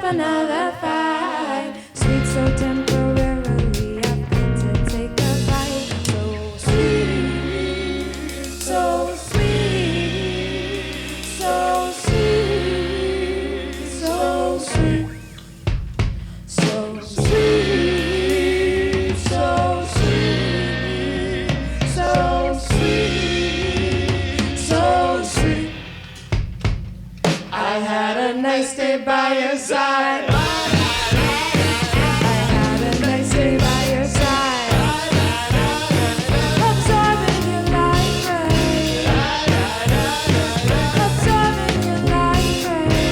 up another fight. Sweet so temporarily, I've got to take a bite. So sweet, so sweet, so sweet, so sweet, so sweet, so sweet, so sweet, so sweet. I had a nice day by your side. I had a nice day by your side. Observing your life ray. Observing your life ray.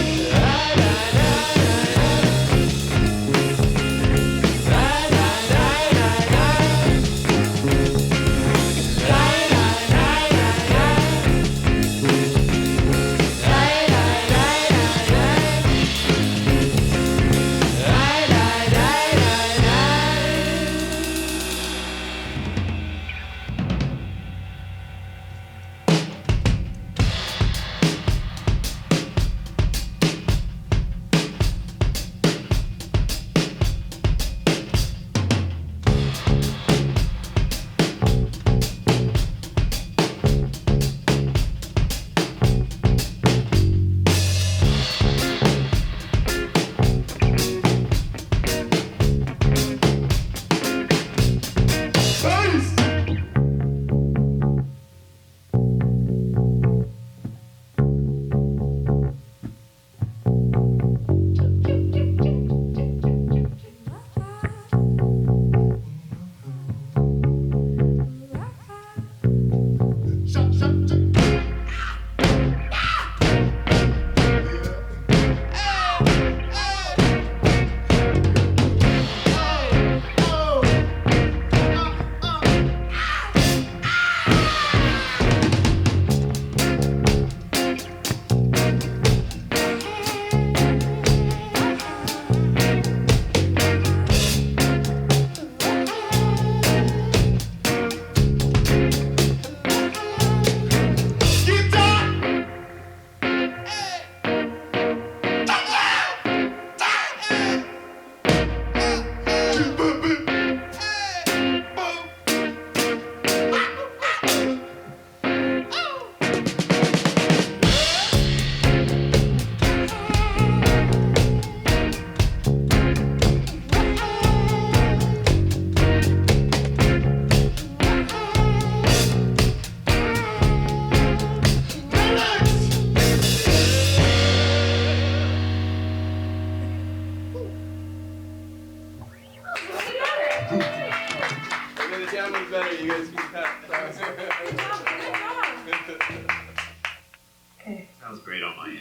Sounds great on my end.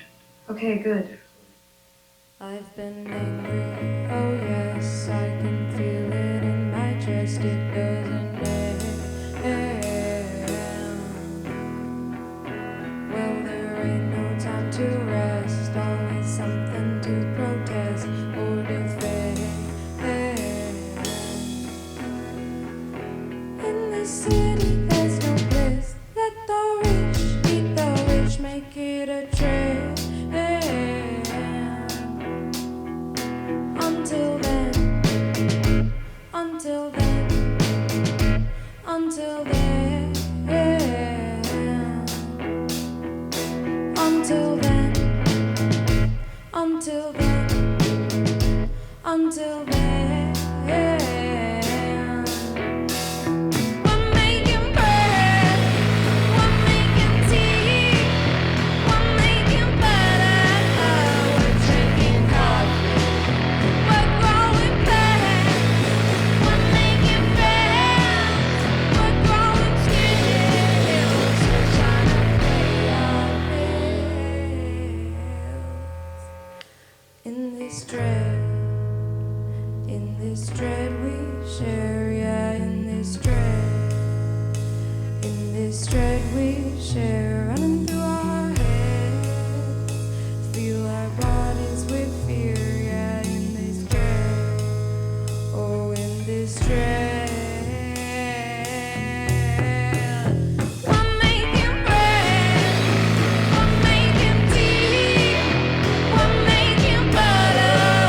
Okay, good. I've been angry, oh yes, I can feel it in my chest, it doesn't end. Well, there ain't no time to rest, always something to protest or defend. In this city there's no bliss, let the rich eat the rich, make it a trend. Until then, until then, until then, until then, until then, until then, we're making bread, we're making tea, we're making butter, we're drinking coffee. We're growing plants, we're making friends, we're growing skills, we're trying to pay our bills. In this dread we share, yeah, in this dread we share, running through our heads, feel our bodies with fear, yeah, in this dread, oh, in this dread. We're making bread, we're making tea, we're making butter,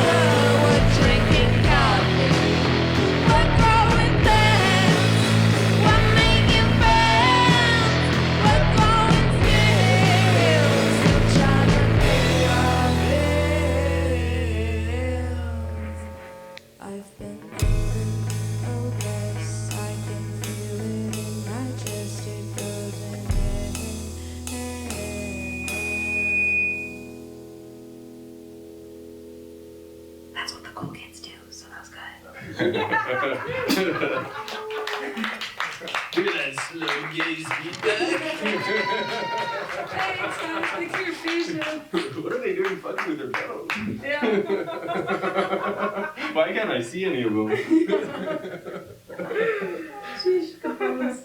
little kids too, so that was good. Look at that slow gaze feedback. Thanks, thanks for your patience. What are they doing fucking with their bells? Yeah. Why can't I see any of them? Sheesh, capons.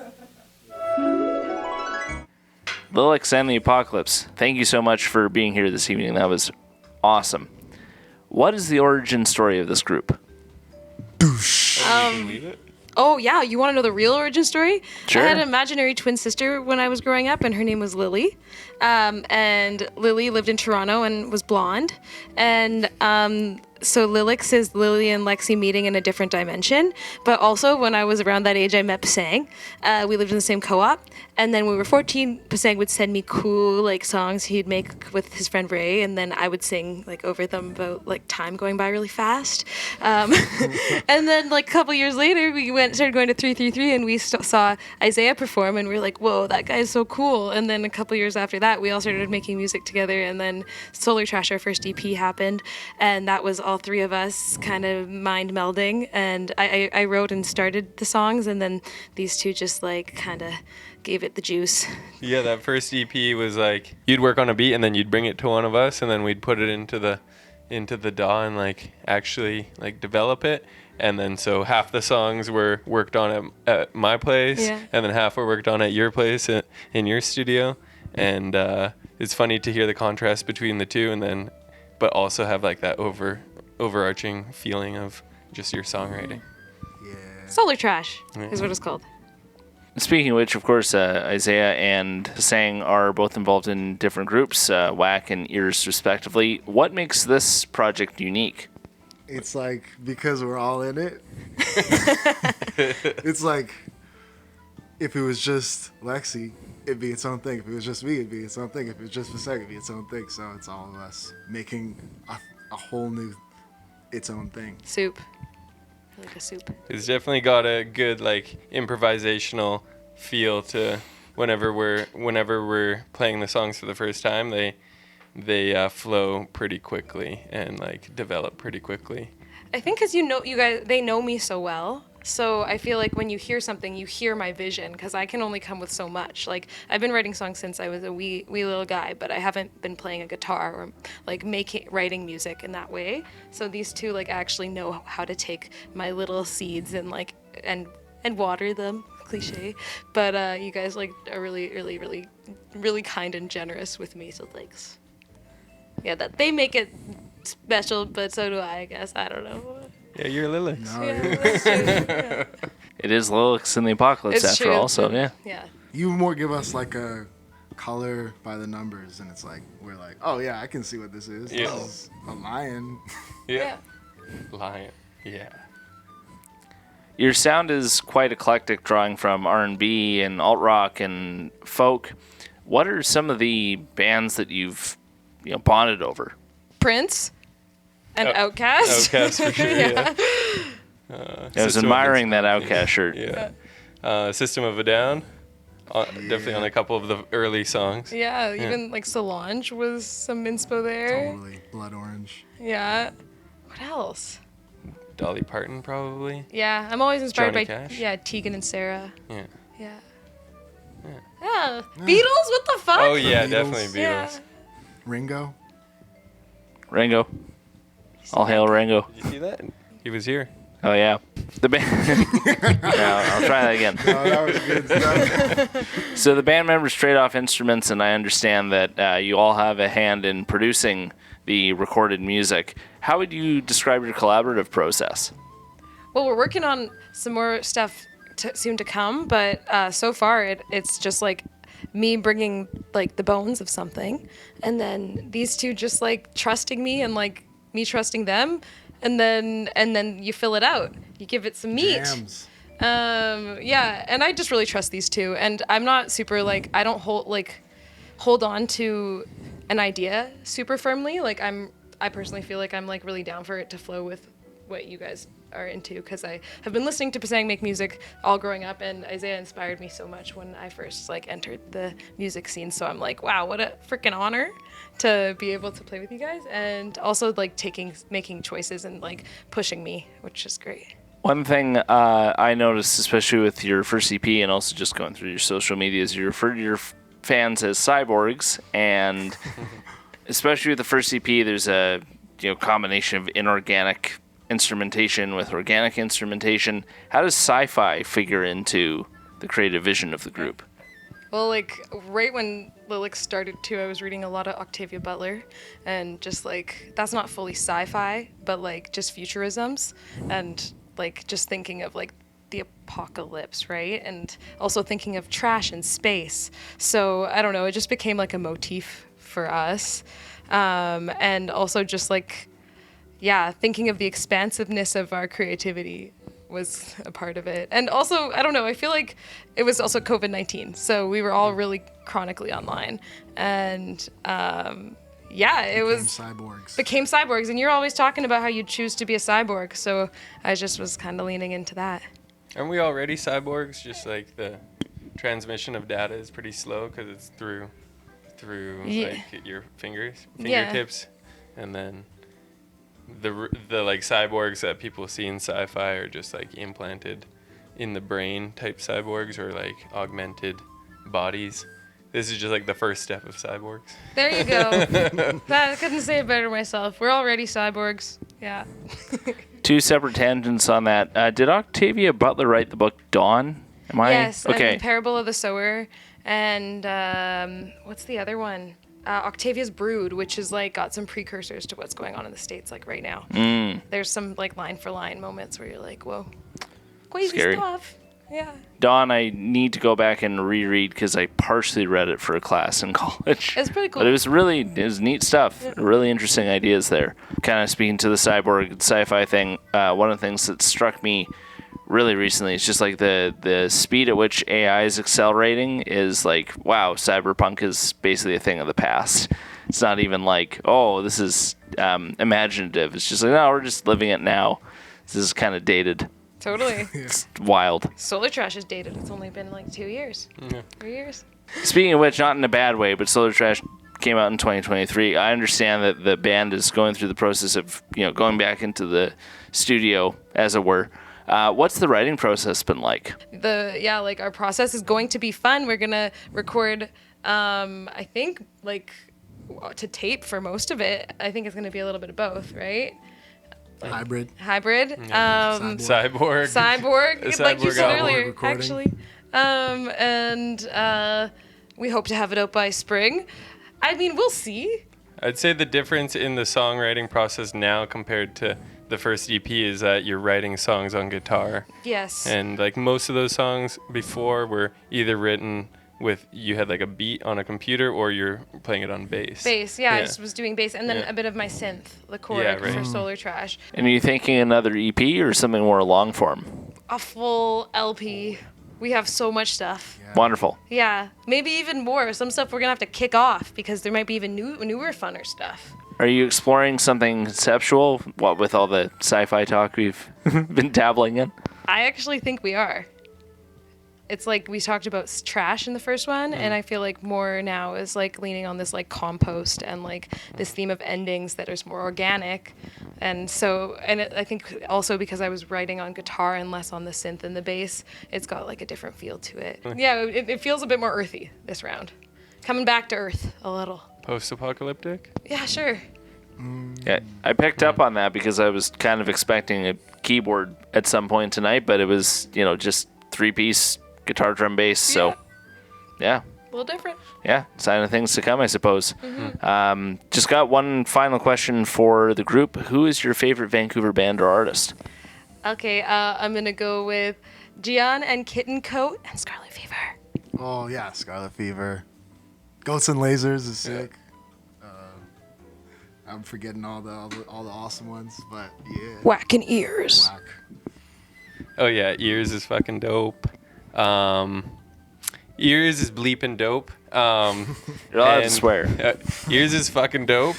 Lilex The Apocalips, thank you so much for being here this evening. That was awesome. What is the origin story of this group? Oh, yeah. You want to know the real origin story? Sure. I had an imaginary twin sister when I was growing up, and her name was Lily. And Lily lived in Toronto and was blonde. And so Lilex is Lily and Lexi meeting in a different dimension. But also, when I was around that age, I met Pasang. We lived in the same co-op. And then when we were 14, Pasang would send me cool like songs he'd make with his friend Ray, and then I would sing like over them about like time going by really fast. And then like a couple years later, we started going to 333, and we saw Isaiah perform, and we were like, whoa, that guy is so cool. And then a couple years after that, we all started making music together, and then Solar Trash, our first EP, happened, and that was all three of us kind of mind melding, and I wrote and started the songs, and then these two just like kind of gave it the juice. Yeah, that first EP was like you'd work on a beat and then you'd bring it to one of us, and then we'd put it into the DAW and like actually like develop it. And then so half the songs were worked on at my place, Yeah. and then half were worked on at your place in your studio. And it's funny to hear the contrast between the two, and then but also have like that overarching feeling of just your songwriting. Solar Trash is what it's called. Speaking of which, of course, Isaiah and Sang are both involved in different groups, Whack and Ears respectively. What makes this project unique? It's like, because we're all in it. It's like, if it was just Lexi, it'd be its own thing. If it was just me, it'd be its own thing. If it was just Pasang, it'd be its own thing. So it's all of us making a whole new, its own thing. Soup. I like a soup. It's definitely got a good like improvisational feel to whenever we're playing the songs for the first time. They flow pretty quickly and like develop pretty quickly. I think because you guys, they know me so well. So I feel like when you hear something, you hear my vision, because I can only come with so much. Like, I've been writing songs since I was a wee little guy, but I haven't been playing a guitar or like writing music in that way. So these two like actually know how to take my little seeds and like and water them. Cliche, but you guys like are really kind and generous with me. So thanks. Yeah, that they make it special, but so do I guess. I don't know. Yeah, you're Lilex. No, Yeah, that's true. Yeah. It is Lilex The Apocalypse It's after true. all, so yeah. Yeah. you more give us like a color by the numbers, and it's like, we're like, oh yeah, I can see what this is. Yeah. This is a lion. Yeah. Lion. Yeah. Your sound is quite eclectic, drawing from R&B and alt rock and folk. What are some of the bands that you've bonded over? Prince and Outkast. Outkast for sure. Yeah. I was System of admiring a- that Outkast shirt. Yeah. System of a Down. Definitely on a couple of the early songs. Yeah, even like Solange was some inspo there. Totally. Blood orange. Yeah. What else? Dolly Parton probably. Yeah, I'm always inspired Johnny by Cash? Tegan and Sarah. Yeah. Yeah. Yeah. Beatles? What the fuck? Oh yeah, Beatles. definitely Yeah. Beatles. Ringo. Ringo. All hail Ringo. Did you see that? He was here. Oh, yeah. The band. I'll try that again. Oh, that was good stuff. So the band members trade off instruments, and I understand that you all have a hand in producing the recorded music. How would you describe your collaborative process? Well, we're working on some more stuff soon to come, but so far it's just like me bringing like the bones of something, and then these two just like trusting me and like me trusting them, and then you fill it out. You give it some meat. Jams. Yeah, and I just really trust these two, and I'm not super like I don't hold on to an idea super firmly. Like I personally feel like I'm like really down for it to flow with what you guys are into, because I have been listening to Pasang make music all growing up, and Isaiah inspired me so much when I first like entered the music scene. So I'm like, wow, what a freaking honor to be able to play with you guys, and also like making choices and like pushing me, which is great. One thing I noticed, especially with your first EP and also just going through your social media, is you refer to your fans as cyborgs, and especially with the first EP, there's a combination of inorganic instrumentation with organic instrumentation. How does sci-fi figure into the creative vision of the group? Well, like right when Lilex started too, I was reading a lot of Octavia Butler, and just like that's not fully sci-fi, but like just futurisms, and like just thinking of like the apocalypse, right? And also thinking of trash and space. So I don't know, it just became like a motif for us. And also just like, yeah, thinking of the expansiveness of our creativity was a part of it. And also, I don't know, I feel like it was also COVID-19. So we were all really chronically online. And became cyborgs, and you're always talking about how you choose to be a cyborg, so I just was kind of leaning into that. Aren't we already cyborgs? Just like the transmission of data is pretty slow because it's through like your fingertips, and then the like cyborgs that people see in sci-fi are just like implanted in the brain type cyborgs, or like augmented bodies. This is just like the first step of cyborgs. There you go. I couldn't say it better myself. We're already cyborgs. Yeah. Two separate tangents on that. Did Octavia Butler write the book Dawn? Yes. Okay. And the Parable of the Sower, and what's the other one? Octavia's Brood, which is like got some precursors to what's going on in the States like right now. There's some like line for line moments where you're like, whoa, crazy Scary stuff. Yeah. Dawn, I need to go back and reread because I partially read it for a class in college. It's pretty cool. But it was neat stuff. Yeah. Really interesting ideas there. Kind of speaking to the cyborg sci-fi thing, one of the things that struck me really recently is just like the speed at which AI is accelerating is like, wow, cyberpunk is basically a thing of the past. It's not even like, oh, this is imaginative. It's just like, no, we're just living it now. This is kind of dated. Totally. It's wild. Solar Trash is dated. It's only been like 2 years. Yeah. 3 years. Speaking of which, not in a bad way, but Solar Trash came out in 2023. I understand that the band is going through the process of, going back into the studio, as it were. What's the writing process been like? Like our process is going to be fun. We're gonna record, I think, like to tape for most of it. I think it's gonna be a little bit of both, right? Hybrid. Cyborg. Like you said earlier, recording. actually. And we hope to have it out by spring. I mean, we'll see. I'd say the difference in the songwriting process now compared to the first EP is that you're writing songs on guitar. Yes. And like most of those songs before were either written with, you had like a beat on a computer, or you're playing it on bass. I just was doing bass, and then a bit of my synth, the chord for Solar Trash. And are you thinking another EP or something more long form? A full LP. We have so much stuff. Yeah. Wonderful. Yeah, maybe even more. Some stuff we're gonna have to kick off because there might be even newer, funner stuff. Are you exploring something conceptual? What with all the sci-fi talk we've been dabbling in? I actually think we are. It's like we talked about trash in the first one, and I feel like more now is like leaning on this like compost and like this theme of endings that is more organic. And so, I think also because I was writing on guitar and less on the synth and the bass, it's got like a different feel to it. Yeah, it feels a bit more earthy this round. Coming back to earth a little. Post-apocalyptic? Yeah, sure. Yeah, I picked up on that because I was kind of expecting a keyboard at some point tonight, but it was, just 3-piece guitar, drum, bass. So, yeah. A little different. Yeah, sign of things to come, I suppose. Just got one final question for the group. Who is your favorite Vancouver band or artist? Okay, I'm going to go with Gian and Kitten Coat and Scarlet Fever. Oh, yeah, Scarlet Fever. Goats and Lasers is sick. I'm forgetting all the awesome ones, but yeah. Whacking Ears. Whack. Oh yeah, Ears is fucking dope. Ears is bleeping dope. You're allowed to swear. Ears is fucking dope.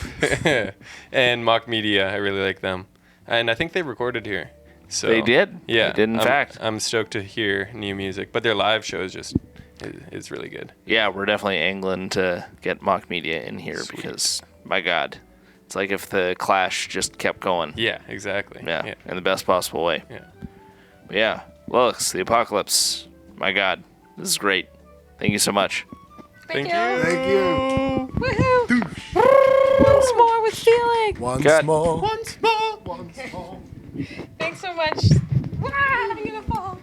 And Mock Media, I really like them. and I think they recorded here. So They did. Yeah, They did, in fact. I'm stoked to hear new music, but their live show is really good. Yeah, we're definitely angling to get Mock Media in here Sweet. because, my God, it's like if the Clash just kept going. Yeah, exactly. Yeah, in the best possible way. Yeah. But yeah, Lilex The Apocalips. My God, this is great. Thank you so much. Thank you. Thank you. Woohoo! Once more with Felix. Once Cut. more. Once more. Once more. Thanks so much. Wow, having a fall.